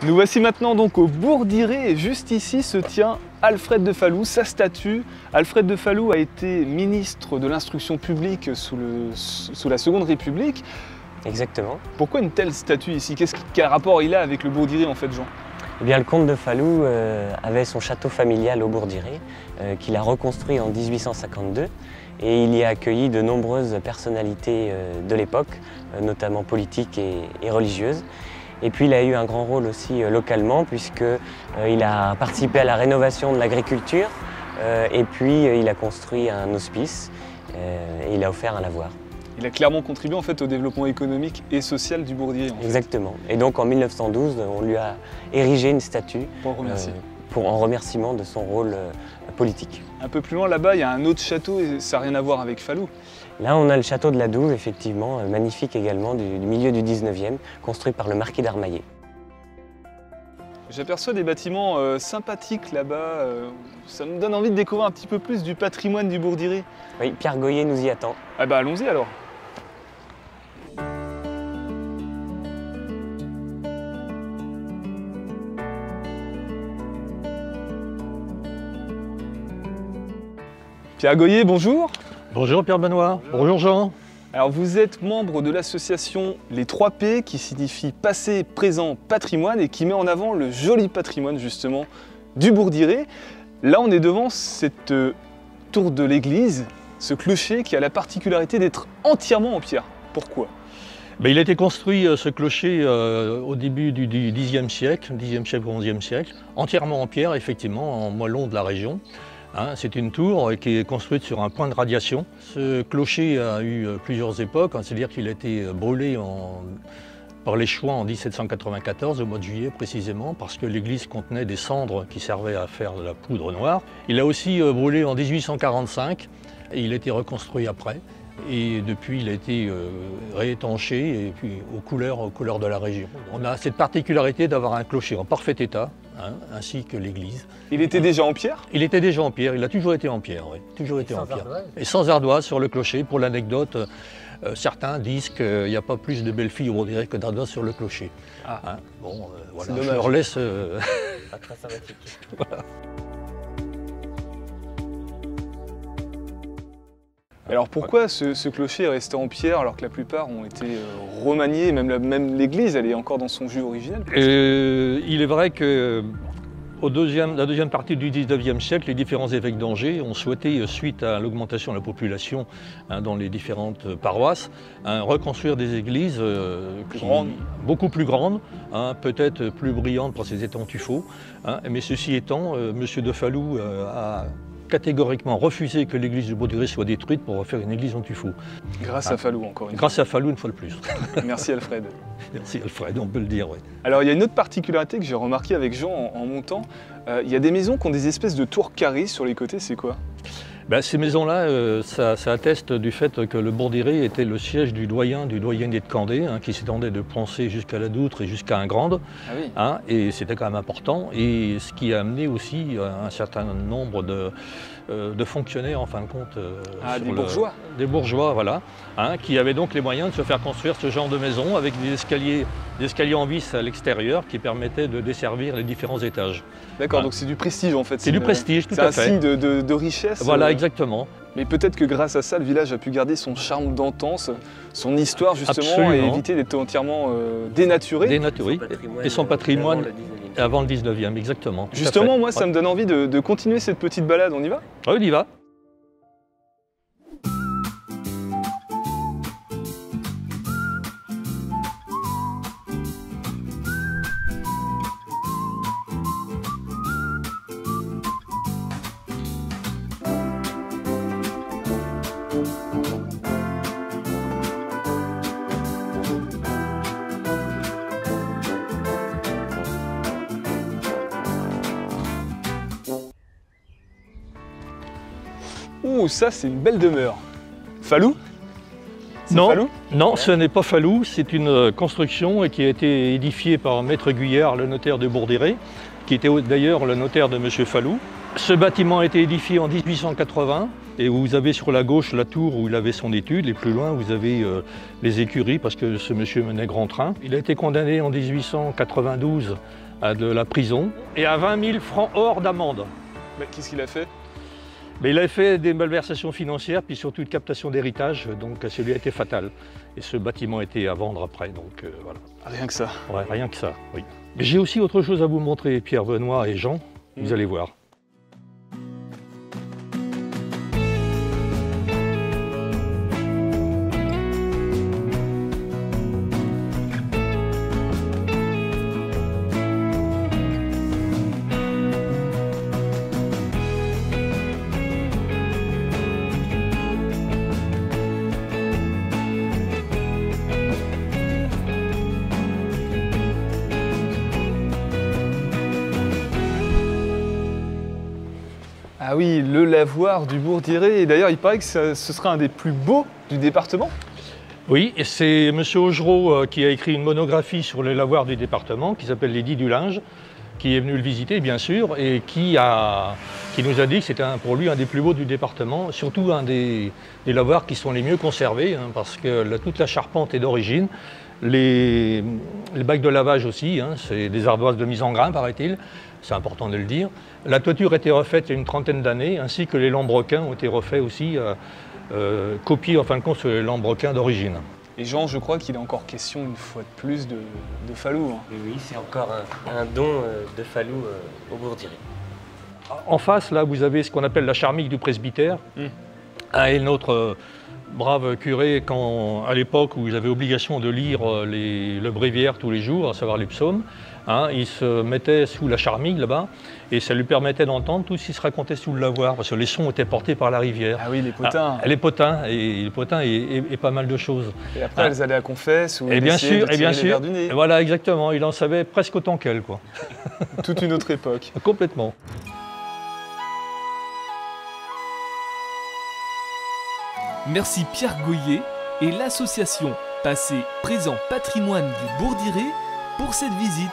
Nous voici maintenant donc au bourg d'Iré et juste ici se tient Alfred de Falloux, sa statue. Alfred de Falloux a été ministre de l'instruction publique sous la Seconde République. Exactement. Pourquoi une telle statue ici? Quel rapport il a avec le bourg d'Iré en fait, Jean? Eh bien, le comte de Falloux avait son château familial au bourg d'Iré, qu'il a reconstruit en 1852. Et il y a accueilli de nombreuses personnalités de l'époque, notamment politiques et religieuses. Et puis il a eu un grand rôle aussi localement, puisqu'il a participé à la rénovation de l'agriculture, et puis il a construit un hospice, et il a offert un lavoir. Il a clairement contribué en fait au développement économique et social du bourg d'Iré. Exactement. Et donc en 1912, on lui a érigé une statue en remerciement de son rôle politique. Un peu plus loin là-bas, il y a un autre château et ça n'a rien à voir avec Falloux. Là, on a le château de la Douve, effectivement, magnifique également, du milieu du 19e, construit par le marquis d'Armaillet. J'aperçois des bâtiments sympathiques là-bas. Ça me donne envie de découvrir un petit peu plus du patrimoine du bourg d'Iré. Oui, Pierre Goyer nous y attend. Ah bah allons-y alors. Pierre Goyer, bonjour. Bonjour Pierre Benoît, bonjour Jean. Alors vous êtes membre de l'association Les 3P qui signifie passé, présent, patrimoine et qui met en avant le joli patrimoine justement du bourg d'Iré. Là on est devant cette tour de l'église, ce clocher qui a la particularité d'être entièrement en pierre. Pourquoi? Il a été construit ce clocher au début du Xe siècle, 10e siècle au 11e siècle, entièrement en pierre effectivement, en moellon de la région. C'est une tour qui est construite sur un point de radiation. Ce clocher a eu plusieurs époques, c'est-à-dire qu'il a été brûlé par les Chouans en 1794, au mois de juillet précisément, parce que l'église contenait des cendres qui servaient à faire de la poudre noire. Il a aussi brûlé en 1845 et il a été reconstruit après. Et depuis, il a été réétanché et puis aux couleurs de la région. On a cette particularité d'avoir un clocher en parfait état, ainsi que l'église. Il était déjà en pierre? Il était déjà en pierre, il a toujours été en pierre, oui. Toujours été en pierre. Et sans ardoise sur le clocher. Pour l'anecdote, certains disent qu'il n'y a pas plus de belles filles au bourg d'Iré que d'ardoise sur le clocher. Bon, voilà, je leur laisse... Pas très sympathique. Voilà. Alors pourquoi ce clocher est resté en pierre alors que la plupart ont été remaniés, même l'église elle est encore dans son jus originel? Il est vrai que la deuxième partie du 19e siècle, les différents évêques d'Angers ont souhaité, suite à l'augmentation de la population dans les différentes paroisses, reconstruire des églises beaucoup plus grandes, peut-être plus brillantes parce qu'elles étaient en tuffeau. Mais ceci étant, M. de Falloux a catégoriquement refusé que l'église du bourg d'Iré soit détruite pour refaire une église en tuffeau. Grâce à Falloux encore une fois. Grâce à Falloux une fois de plus. Merci Alfred. Merci Alfred, on peut le dire, oui. Alors il y a une autre particularité que j'ai remarqué avec Jean en montant. Il y a des maisons qui ont des espèces de tours carrées sur les côtés, c'est quoi? Ces maisons-là, ça atteste du fait que le bourg d'Iré était le siège du doyenné de Candé, qui s'étendait de Poncé jusqu'à la Doutre et jusqu'à Ingrande. Ah oui. Et c'était quand même important. Et ce qui a amené aussi un certain nombre de fonctionnaires, en fin de compte. Des bourgeois. Des bourgeois, voilà. Qui avaient donc les moyens de se faire construire ce genre de maison avec des escaliers en vis à l'extérieur qui permettaient de desservir les différents étages. D'accord, donc c'est du prestige en fait. C'est du prestige, tout à fait. C'est un signe de richesse. Voilà, exactement. Mais peut-être que grâce à ça, le village a pu garder son charme d'antan, son histoire justement, Absolument. et éviter d'être entièrement dénaturé. Dénaturé. Et son patrimoine avant le 19e, exactement. Justement, moi, ça me donne envie de continuer cette petite balade. On y va? Oui, on y va. Ouh, ça c'est une belle demeure. Falloux? Non, Falloux? non, ce n'est pas Falloux, c'est une construction qui a été édifiée par Maître Guyard, le notaire de bourg d'Iré, qui était d'ailleurs le notaire de M. Falloux. Ce bâtiment a été édifié en 1880 et vous avez sur la gauche la tour où il avait son étude et plus loin vous avez les écuries parce que ce monsieur menait grand train. Il a été condamné en 1892 à de la prison et à 20 000 francs or d'amende. Mais qu'est-ce qu'il a fait? Mais il a fait des malversations financières puis surtout de captation d'héritage, donc ça lui a été fatal. Et ce bâtiment a été à vendre après, donc voilà. Rien que ça. Ouais, rien que ça, oui. Mais j'ai aussi autre chose à vous montrer, Pierre, Benoît et Jean, vous allez voir. Ah oui, le lavoir du Bourg-d'Iré. Et d'ailleurs, il paraît que ce serait un des plus beaux du département. Oui, et c'est M. Augereau qui a écrit une monographie sur les lavoirs du département qui s'appelle Les Dix du Linge, qui est venu le visiter bien sûr et qui nous a dit que c'était pour lui un des plus beaux du département, surtout un des lavoirs qui sont les mieux conservés parce que toute la charpente est d'origine. Les bacs de lavage aussi, c'est des ardoises de mise en grain paraît-il, c'est important de le dire. La toiture a été refaite il y a une trentaine d'années, ainsi que les lambrequins ont été refaits aussi, copiés en fin de compte sur les lambrequins d'origine. Et Jean, je crois qu'il est encore question une fois de plus de Falou. Oui, c'est encore un don de Falou au Bourg-d'Iré. En face, là, vous avez ce qu'on appelle la charmique du presbytère. Et notre brave curé, à l'époque où il avait obligation de lire le bréviaire tous les jours, à savoir les psaumes, il se mettait sous la charmique là-bas et ça lui permettait d'entendre tout ce qui se racontait sous le lavoir parce que les sons étaient portés par la rivière. Ah oui, les potins. Les potins et pas mal de choses. Et après, elles allaient à confesse ou et bien sûr, les verres du nez. Voilà, exactement. Il en savait presque autant qu'elle, quoi. Toute une autre époque. Complètement. Merci Pierre Goyer et l'association Passé, Présent, Patrimoine du Bourg-d'Iré pour cette visite.